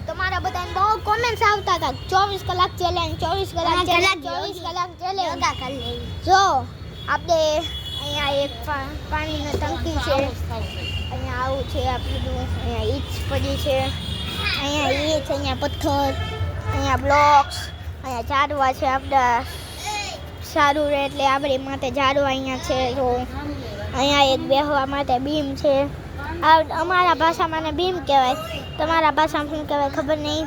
તમારા બધાને બહુ કોમેન્ટ્સ આવતા હતા 24 કલાક ચેલેન્જ 24 કલાક ચેલેન્જ 24 કલાક ચેલેન્જ યોગા કરી લેવી. જો આપણે અહીંયા એક પાણીની ટંકી છે, અહીંયા આવું છે આપણું, અહીંયા ઈંટ પડી છે, અહીંયા ઈંટ, અહીંયા પથ્થર, અહીંયા બ્લોક્સ, અહીંયા ઝાડવા છે આપણા સારું રહે એટલે આપણી માટે ઝાડવા અહીંયા છે. જો અહીંયા એક બેહવા માટે બીમ છે. અમારા ભાષામાં ને બીમ કહેવાય, તમારા ભાષામાં શું કહેવાય ખબર નહીં.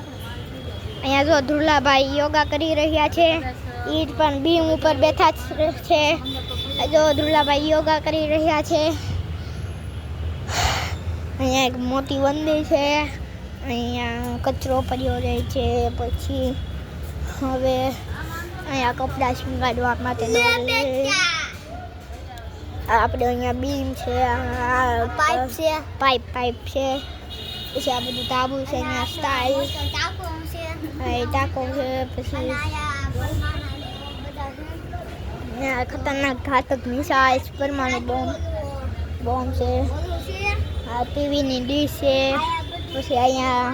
અહીંયા જો ધ્રુલાભાઈ યોગા કરી રહ્યા છે, ઈટ પણ બીમ ઉપર બેઠા છે. જો ધ્રુલાભાઈ યોગા કરી રહ્યા છે. અહીંયા એક મોટી મંદિર છે, અહીંયા કચરો પડ્યો રહે છે. પછી હવે અહીંયા કપડાં શીંગાડવા માટે આપણે અહીંયા બીમ છે, પાઇપ છે, પાઇપ છે. પછી આ બધું તાબુ છે, અહીંયા સ્ટાઇલ ટાકો છે. પછી અહીંયા ખતરનાક ઘાતક મિસાઇલ પરમાણુ બોમ્બ છે. આ ટીવીની ડીશ છે. પછી અહીંયા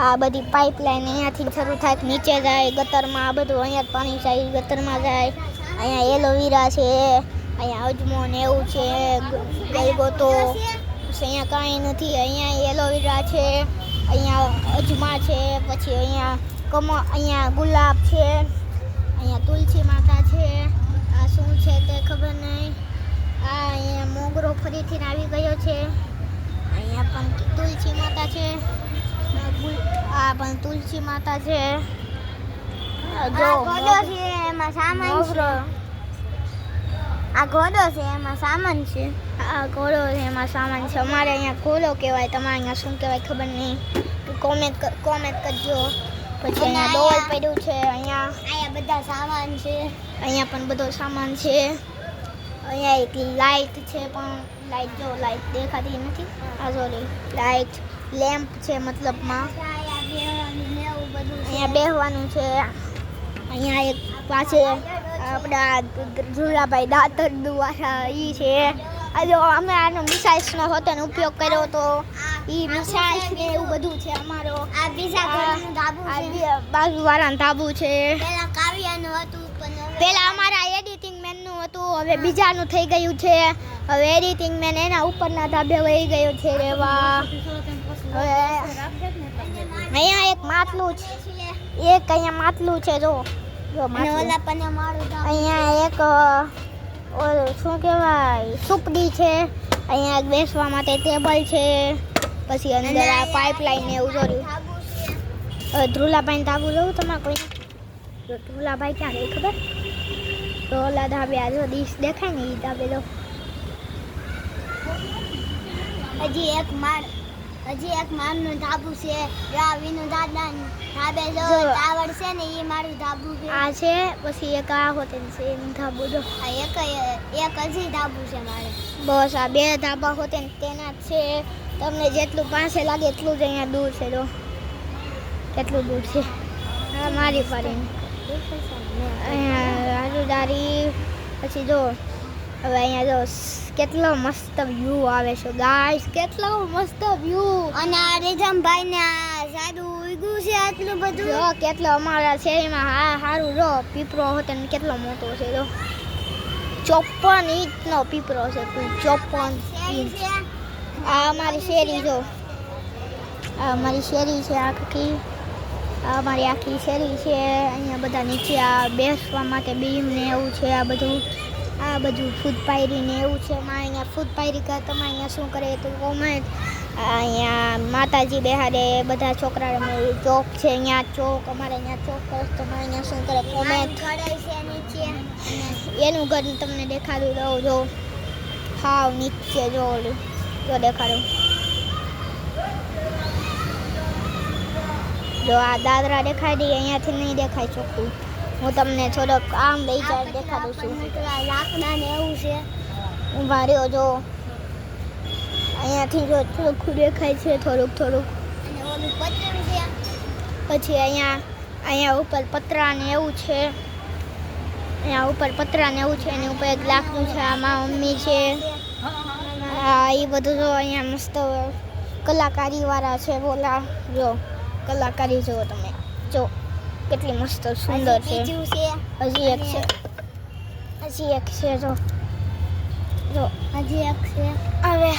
આ બધી પાઇપલાઇન અહીંયાથી શરૂ થાય નીચે જાય ગટરમાં. આ બધું અહીંયા પાણી જાય ગટરમાં જાય. અહીંયા એલોવેરા છે, અહીંયા અજમો ને એવું છે, ગલગોતો. અહીંયા કાંઈ નથી. અહીંયા એલોવેરા છે, અહીંયા અજમા છે. પછી અહીંયા ગુલાબ છે, અહીંયા તુલસી માતા છે. આ શું છે તે ખબર નહીં. આ અહીંયા મોગરો ફરીથી આવી ગયો છે. અહીંયા પણ તુલસી માતા છે. આ પણ તુલસી માતા છે. જો ઘોડો છે એમાં સામાન છે. આ ઘોડો છે એમાં સામાન છે. આ ઘોડો છે એમાં સામાન છે. અમારે અહીંયા ઘોડો કહેવાય, તમારે અહીંયા શું કહેવાય ખબર નહીં. કોમેન્ટ કરજો. પછી અહીંયા ડોલ પડ્યું છે. અહીંયા બધા સામાન છે. અહીંયા પણ બધો સામાન છે. અહીંયા એક લાઇટ છે, પણ લાઇટ જો લાઇટ દેખાતી નથી. આ સોરી લાઇટ લેમ્પ છે મતલબમાં. અહીંયા બેહવાનું છે. અહીંયા એક પાસે આપણા ઝુલાભાઈ દાતર દ્વારા ઈ છે. જો અમે આનો મિસાઇલ્સનો હોતેનો ઉપયોગ કર્યો તો ઈ મિસાઇલ્સ ને એવું બધું છે અમારો. આ બીજા ઘરનું ધાબુ છે, બાજુવાળાનું ધાબુ છે. પેલા કાવ્યાનું હતું, પેલા અમારા એડિટિંગ મેનનું હતું, હવે બીજાનું થઈ ગયું છે. હવે એડિટિંગ મેન એના ઉપરના ધાબે વહી ગયો છે રેવા. હવે અહીંયા એક માટલું છે, અહીંયા માટલું છે. જો અહીંયા એક શું કહેવાય સુપડી છે. અહીંયા એક બેસવા માટે ટેબલ છે. પછી અંદર આ પાઇપલાઇન એવું જોયું. હવે ધ્રુલાભાઈ ધાબુ જોયું તમારે કોઈ? ધ્રુલાભાઈ ક્યાં ગઈ ખબર? તો ઓલા ધાબે આ જો ડીશ દેખાય ને એ ધાબે જો. હજી એક મારનું ધાબુ છે. વિનું દાદાનું ધાબે જો ટાવર છે ને એ મારું ધાબુ છે. આ છે. પછી એક આ હોટેલ છે એનું ધાબુ જો. આ એક હજી ધાબુ છે મારે. બસ આ બે ધાબા હોતે ને તેના જ છે. તમને જેટલું પાસે લાગે એટલું જ અહીંયા દૂર છે. જો કેટલું દૂર છે. હા મારી પાડી અહીંયા રાજુદારી. પછી જો હવે અહીંયા જો કેટલો મસ્ત વ્યૂ આવે છે ગાઈસ, કેટલો મસ્ત વ્યૂ. અને આ રેજમભાઈ ને સાદું ઉગ્યું છે આટલું બધું. જો કેટલો અમારા શેરીમાં સારું જો પીપરો હોતે ને કેટલો મોટો છે. જો 54 ઇંચનો પીપરો છે. 54 ઇંચ. આ અમારી શેરી જો. આ અમારી શેરી છે આખી. આ અમારી આખી શેરી છે. અહીંયા બધા નીચે આ બેસવા માટે બીમ ને એવું છે. આ બધું ફૂડ પાયરી ને એવું છે. અહીંયા ફૂડ પાયરી કરે. તમે અહીંયા શું કરે તો કોમેન્ટ. અહીંયા માતાજી બેહાડે, બધા છોકરા રમે ચોક છે. અહીંયા ચોક અમારે અહીંયા ચોક કરે. તમે અહીંયા શું કરે કોમેન્ટ. એનું ઘર તમને દેખાડું રહું. જો હાવ નીચે જો દેખાડું. જો આ દાદરા દેખાઈ દે, અહીંયાથી નહીં દેખાય ચોખ્ખું. હું તમને થોડોક આમ લઈ જાય દેખાડું છું. લાકડા ને એવું છે. ઊભા રહ્યો જો. અહીંયાથી જો ચોખ્ખું દેખાય છે થોડુંક. પછી અહીંયા ઉપર પતરા ને એવું છે. અહીંયા ઉપર પતરા ને એવું છે. એની ઉપર એક લાકડું છે. આમાં મમ્મી છે. એ બધું જો અહીંયા મસ્ત કલાકારી વાળા છે. બોલા જો કલાકારી જુઓ તમે, જો કેટલી મસ્ત સુંદર છે. હજી એક છે, હજી એક છે, જો હજી એક છે. હવે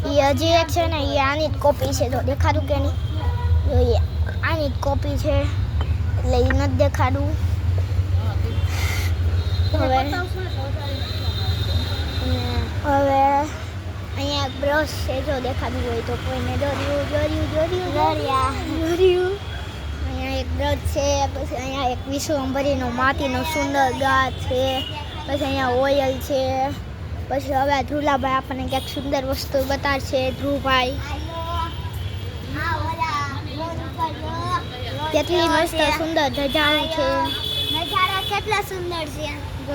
એ હજી એક છે ને, એ આની જ કોપી છે. જો દેખાડું કે નહીં? જોઈએ, આની જ કોપી છે એટલે એ નથી દેખાડું. હવે અહીંયા એક બ્રશ છે, જો દેખાડવું હોય તો કોઈને. અહીંયા એક બ્રશ છે, પછી અહીંયા એક વિશ્વંભરીનો માટીનો સુંદર ગાત છે, પછી અહીંયા ઓઇલ છે. પછી હવે ધ્રુલાભાઈ આપણને ક્યાંક સુંદર વસ્તુ બતાડશે. ધ્રુવભાઈ કેટલી મસ્ત સુંદર ધજાઓ છે. નજારા કેટલા સુંદર છે. જો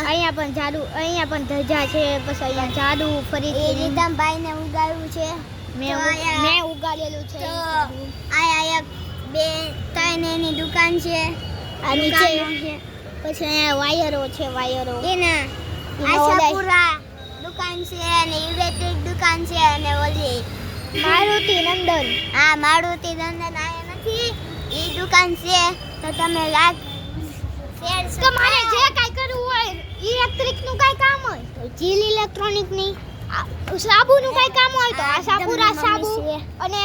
અહીંયા પણ જાદુ, અહીંયા પણ ધજા છે. પછી અહીંયા જાદુ ફરીથી રીધમભાઈને ઉગાડ્યું છે. મેં ઉગાડેલું છે. આયા એક બે ત્રણ એની દુકાન છે. આ નીચે પછી અહીંયા વાયરો છે. વાયરો એના આશાપુરા દુકાન છે અને ઇલેક્ટ્રિક દુકાન છે અને ઓલી મારુતિ નંદન. હા, મારુતિ નંદન આયા નથી, એ દુકાન છે. તો તમે લાગ તમારે જે કાઈ કરવું હોય, ઇલેક્ટ્રિક નું કાઈ કામ હોય તો જીલ ઇલેક્ટ્રોનિક ની, સાબુ નું કાઈ કામ હોય તો આશાપુરા સાબુ, અને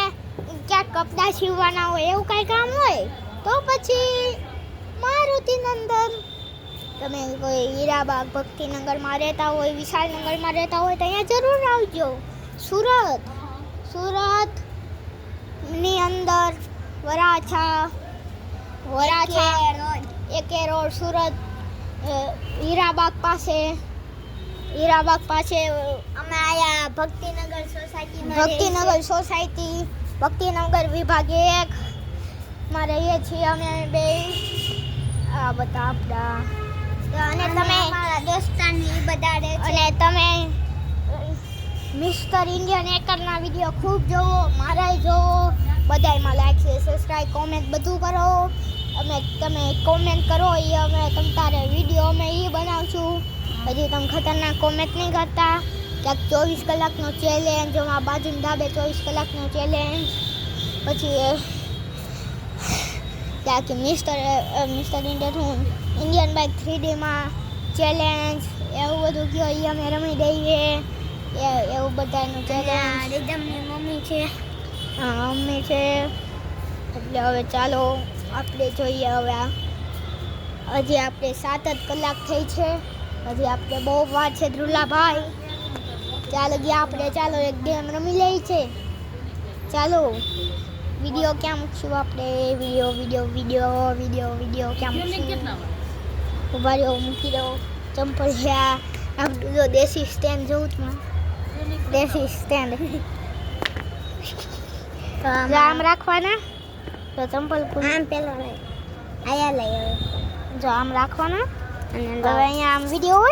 ક્યાંક કપડા સીવવાના હોય એવું કાઈ કામ હોય તો પછી મારુતિ નંદન. તમે કોઈ હીરાબાગ ભક્તિનગરમાં રહેતા હોય, વિશાલનગરમાં રહેતા હોય તો અહીંયા જરૂર આવજો. સુરતની અંદર વરાછા એકે રોડ સુરત, હીરાબાગ પાસે અમે આયા ભક્તિનગર સોસાયટી, ભક્તિનગર વિભાગ 1 માં રહીએ છીએ અમે બે. આ બધા આપણા અને તમે મારા દોસ્તારની બધા રહે છે. અને તમે મિસ્ટર ઇન્ડિયન એકરના વિડીયો ખૂબ જોવો, મારા જોવો, બધાયમાં લાઈક છે, સબસ્ક્રાઇબ, કોમેન્ટ બધું કરો. તમે કોમેન્ટ કરો એ અમે તમારે વિડીયો અમે એ બનાવશું. હજી તમે ખતરનાક કોમેન્ટ નહીં કરતા. ક્યાંક 24 કલાકનો ચેલેન્જ, અમારા બાજુના ધાબે 24 કલાકનો ચેલેન્જ, પછી ક્યાંક મિસ્ટર ઇન્ડિયન બાઇક 3Dમાં ચેલેન્જ, એવું બધું કહો એ અમે રમી દઈએ. એવું બધાનું ચેલેન્જ. રીધમની મમ્મી છે. હા, મમ્મી છે. એટલે હવે ચાલો આપણે જોઈએ. હવે હજી આપણે 7 જ કલાક થઈ છે. હજી આપણે બહુ વાર છે. ધ્રુલાભાઈ ચાલો ગયા આપણે. ચાલો એક ગેમ રમી લઈ છે. ચાલો વિડીયો ક્યાં મૂકશું આપણે? વિડીયો ક્યાં મૂકશું? ઉભા રહ્યો, મૂકી દો. ચંપલ છે આપણું. જો દેશી સ્ટેન્ડ જોઉં છું, દેશી સ્ટેન્ડ. તો આમ રાખવાના, તો ચંપલ આમ પેલો આયા લઈ. જો આમ રાખવાના, અને હવે અહીંયા આમ વિડીયો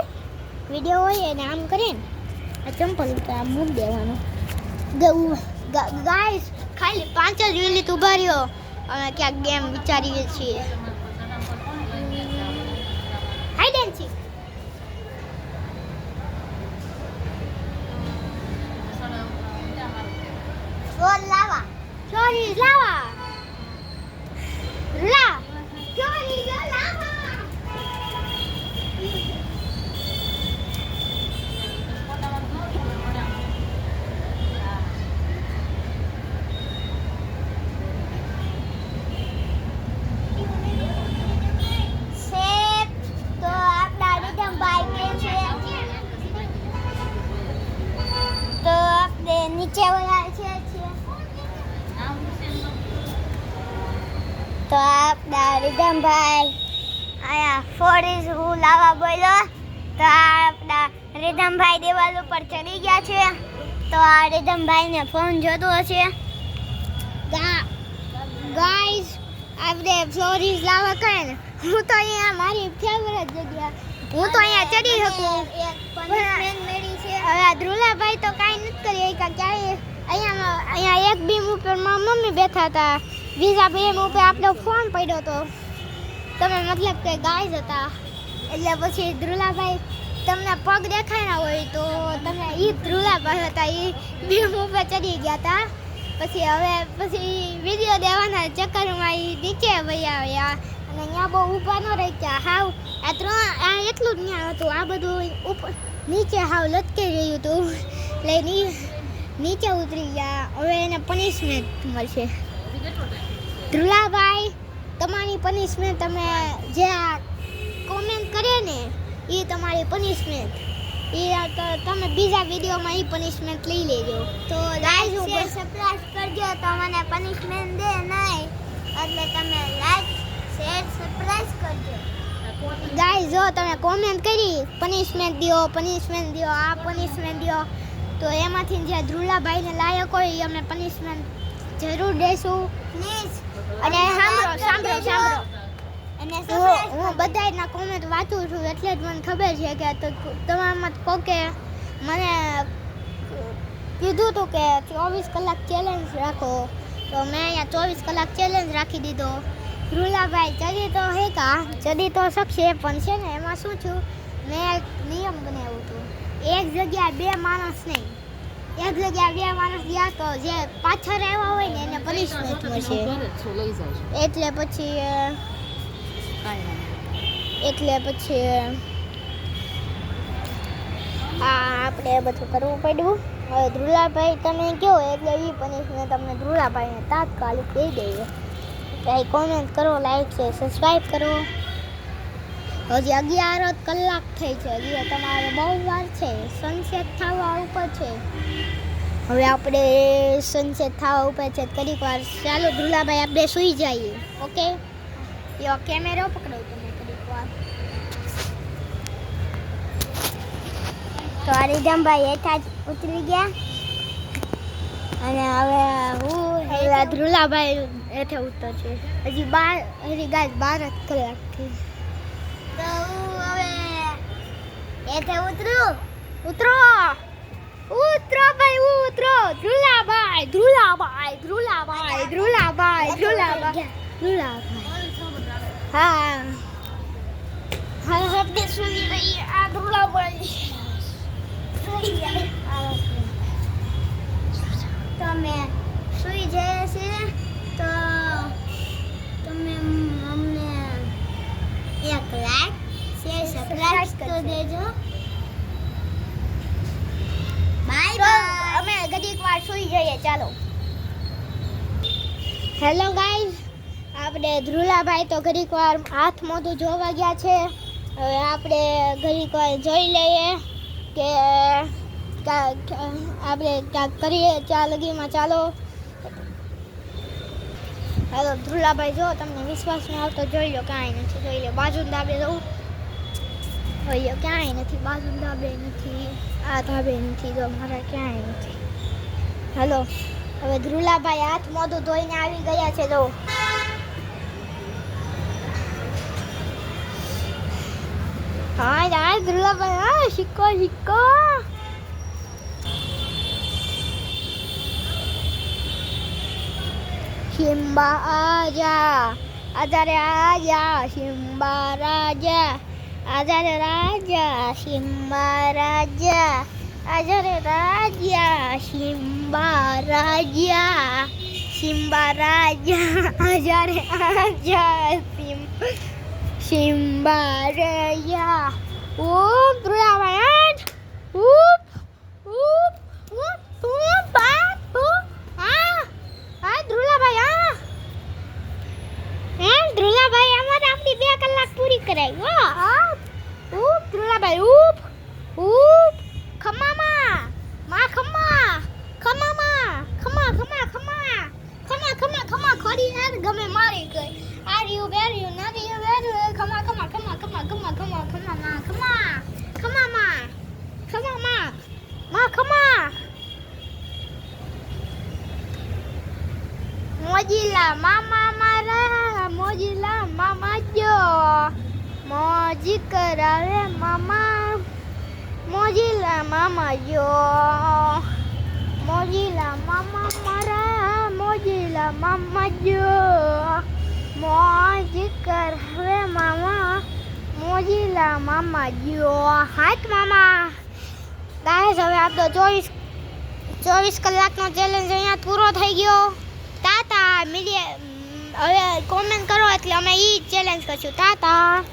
હોય એને આમ કરીને આ ચંપલ ઉપર આમ મૂકી દેવાનું. ગાઈસ ખાલી 5 જ મિનિટ ઉભા રહ્યો, અમે ક્યાંક ગેમ વિચારીએ છીએ. Hide and seek. લાવા ચોરી લાવા ચોરી લાવા. નીચે વળાય છે. તો આપણા રીધમભાઈ આયા ફોરીસ હું લાવા બોલ્યો, તો આપણા રીધમભાઈ દિવાલ ઉપર ચડી ગયા છે. તો આ રીધમભાઈને ફોન જોતો હશે. ગાઈસ આપણે ફોરીસ લાવા કહે ને, હું તો અહીંયા મારી ફેવરેટ જગ્યા, હું તો અહીંયા ચડી શકું. હવે ધ્રુલાભાઈ તો કાંઈ નથી કરી ક્યાંય. અહીંયા એક બીમ ઉપર મારા મમ્મી બેઠા હતા, બીજા બીમ ઉપર આપણો ફોન પડ્યો હતો. તમે મતલબ કે ગાય હતા, એટલે પછી ધ્રુલાભાઈ તમને પગ દેખાય ના હોય તો તમે એ ધ્રુલાભાઈ હતા, એ બીમ ઉપર ચડી ગયા હતા. પછી હવે વિડીયો દેવાના ચક્કરમાં એ નીચે વહી આવ્યા અને ત્યાં બહુ ઊભા ન રહી ગયા. હાવ આ એટલું જ ત્યાં હતું. આ બધું ઉપર નીચે હાવ લટકી રહ્યું હતું એટલે નીચે ઉતરી ગયા. હવે એને પનિશમેન્ટ મળશે. ધ્રુલાભાઈ, તમારી પનિશમેન્ટ તમે જે આ કોમેન્ટ કરે ને એ તમારી પનિશમેન્ટ. એ તમે બીજા વિડીયોમાં એ પનિશમેન્ટ લઈ લેજો. તો ગાઈઝ સબસ્ક્રાઇબ કરજો તો મને પનિશમેન્ટ દે નહીં એટલે તમે લાઈક શેર સબસ્ક્રાઇબ કરજો. ગાઈઝ જો તમે કોમેન્ટ કરી પનિશમેન્ટ દો, આ પનિશમેન્ટ દો, તો એમાંથી જે ધ્રુલાભાઈને લાયક હોય એ અમે પનિશમેન્ટ જરૂર દેશું પ્લીઝ. અને સાંભળો અને હું બધાના કોમેન્ટ વાંચું છું એટલે જ મને ખબર છે કે તમારામાં કોકે મને કીધું હતું કે 24 કલાક ચેલેન્જ રાખો, તો મેં અહીંયા 24 કલાક ચેલેન્જ રાખી દીધો. ધ્રુલાભાઈ ચડી તો શકશે પણ છે ને એમાં શું છું, મેં એક નિયમ બનાવ્યું હતું. એક જગ્યાએ 2 માણસ નહીં, એક જગ્યાએ 2 માણસ ગયા તો જે પાછળ આવ્યા હોય ને એને પનિશમેન્ટ મળશે. એટલે પછી આપણે બધું કરવું પડ્યું. હવે ધ્રુલાભાઈ તમે કહો એટલે એ પનિશમેન્ટ તમને ધ્રુલાભાઈને તાત્કાલિક દઈ દઈએ. કંઈ કોમેન્ટ કરો, લાઈક છે, સબસ્ક્રાઈબ કરો. હજી 11 કલાક થઈ છે, હજી તમારે બહુ વાર છે. સનસેટ થવા ઉપર છે. હવે આપણે સનસેટ થવા ઉપર છે થોડીક વાર. ચાલો ધ્રુલાભાઈ આપણે સૂઈ જઈએ. ઓકે, યો કેમેરો પકડો તમે થોડીક વાર. તો હરિજમભાઈ હેઠા જ ઉતરી ગયા અને હવે ધ્રુલાભાઈ હેઠે ઉતર છે. હજી 12 કલાક થઈ. તો હું હવે હેઠે ઉતરો ભાઈ, ઉતરો. ધ્રુલાભાઈ. હા આપણે સુઈ રહીએ. આ ધ્રુલાભાઈ તમે સુઈ જાય છે તો તમે અમને એક લાઈક શેર સબસ્ક્રાઇબ કરી દેજો. બાય. અમે ઘડીક વાર સુઈ જઈએ. ચાલો. હેલો ગાઈઝ, આપણે ધ્રુલાભાઈ તો ઘડીક વાર હાથ મોઢું જોવા ગયા છે. હવે આપણે ઘડીક વાર જોઈ લઈએ કે આપણે ક્યાંક કરીએ ત્યાં લગીમાં. ચાલો. હેલો ધ્રુલાભાઈ, જો તમને વિશ્વાસ ન આવતો જોઈ લો. કાંઈ નથી, જોઈ લો. બાજુ ધાબે જવું હોય ક્યાંય નથી. બાજુ ધાબે નથી, આ ધાબે નથી, જો મારા ક્યાંય નથી. હેલો, હવે ધ્રુલાભાઈ હાથ મોઢું ધોઈને આવી ગયા છે. જો હા યાર ધ્રુલાભાઈ, હા શીખો. સિમ્બા આજા રે આજા સિમ્બા રાજા, આજા રે રાજા સિમ્બા રાજા, આજા રે રાજા સિમ્બા રાજા, આજા રે આજા સિમ્બા રાજા. ઓમ ધ્રુલાભાઈ, ધ્રુલાભાઈ અમારે આપણી 2 કલાક પૂરી કરાઈ. ધ્રુલાભાઈ ખમા ખોડી યાર ગમે મારી ગઈ. આર્યું બેર્યું નાર્યું બેર્યું ખમા મોજીલા મામા મારા, મોજીલા મામા જો મોજી કરાવે મામા, મોજીલા મામા જો મોજીલા મામા મારા, મોજીલા મામા જો મોજી કરાવે મામા, મોજીલા મામા જો. હાથ મામા. ગાઈસ હવે આપણે 24 24 કલાકનો ચેલેન્જ અહીંયા પૂરો થઈ ગયો. તાતા હવે કોમેન્ટ કરો એટલે અમે ઈ ચેલેન્જ કરશું. તાતા.